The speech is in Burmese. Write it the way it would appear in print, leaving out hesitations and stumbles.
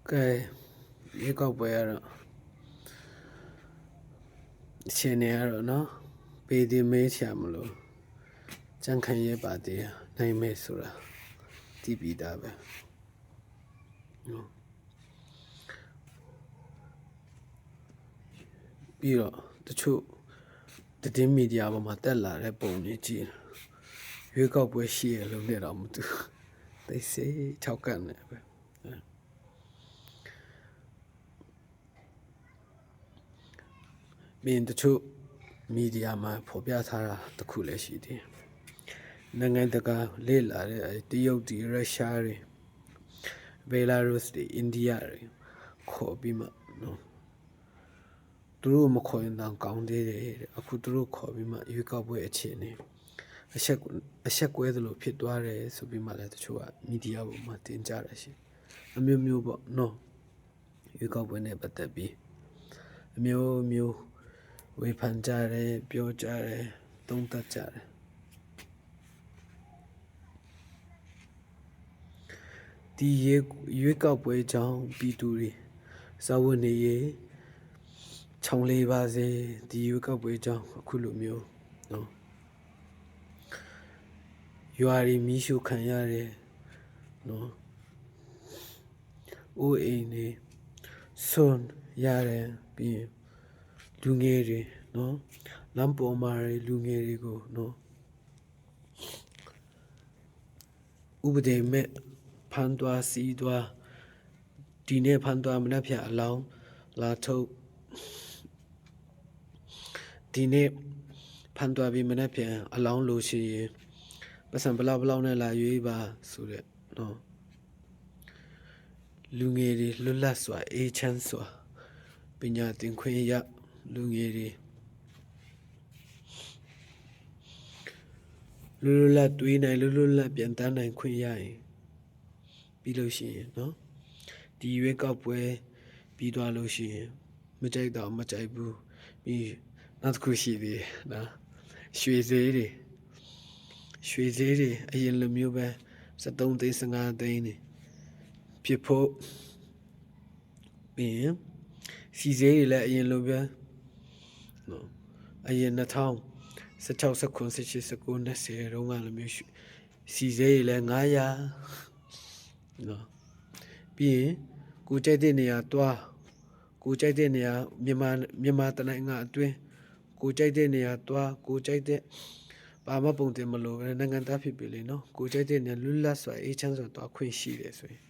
cái cái câu bé rồi chuyện này rồi nó bây giờ mấy chạm rồi chẳng khai gì bà đi này mấy số là đi bị đá về bây giờ tôi chú tôi tìm media mà tất là cái bộ này chỉ cái câu bé xí lúc này là một thứ they say cháu cần này mình tôi chú media mà phổ biến thà tôi khu lấy gì đi nên ngay từ cái lễ là cái tiêu đi Russia rồi Belarus rồi India rồi khó bị mà nó tôi mà khó những thằng cao đấy đấy aku tôi khó bị mà yêu cầu về chuyện này asak quay được lúc phía toa rồi số bị mà lại tôi chú media mà tin trả lại gì miêu miêu bộ no yêu cầu về này bắt đầu bị miêu miêu về phản trả rồi biểu trả rồi đông tất trả rồi thì yêu cầu về trong bị tụi sau vấn đề trong lễ ba giờ thì yêu cầu về trong khu lụm miêu no yêu ai mi số khăn ya rồi no ôi này son ya rồi bịလူငယ်တွေနော်လမ်းပေါ်မှာလူငယ်တွေကိုနော်ဥပဒေမဲ့ဖန်သွားစီးသွားဒီနေ့ဖန်သွားမနှက်ဖြတ်အလောင်းလာထုတ်ဒီနေ့ဖန်သွားပြီးမနှက်ဖြတ်အလောင်းလို့ရှိရင်ပတ်စံဘလောက်နဲ့လာရွေးပါဆိုတဲ့နော်လူငယ်တွေလွတ်လပ်စွာအေးချမ်းစွာပညာသင်ခွင့်ရလူငယ်တွေလွတ်လပ်တွေးနိုင်လွတ်လပ်ပြန်တန်းနိုင်ခွင့်ရရင်ပြီးလို့ရှိရင်နော်ဒီရွေးကောက်ပွဲပြီးသွားလို့ရှိရင်မကြိုက်တော့မကြိုက်ဘူးပြီးနောက်တစ်ခုရှိသေးတယ်နော်ရွှေဈေးတွေအရင်လိုမျိုးပဲ73သိန်း15သိန်းနေဖြစ်ဖို့ပြီးရင်စီဈေးတွေလည်းအရင်လိုပဲနော်အရင်2016 19 18 19 20တုန်းကလိုမျိုးစီဈေးတွေလည်း900နော်ပြီးရင်ကိုကြိုက်တဲ့နေရာတွားကိုကြိုက်တဲ့နေရာမြန်မာတနိုင်ငံအတွင်းကိုကြိုက်တဲ့နေရာတွားကိုကြိုက်တဲ့ဘာမှပုံတင်မလို့ပဲနိုင်ငံသားဖြစ်ပြီလေနော်ကိုကြိုက်တဲ့နေရာလွတ်လပ်စွာအေးချမ်းစွာတွားခွင့်ရှိတယ်ဆိုရင်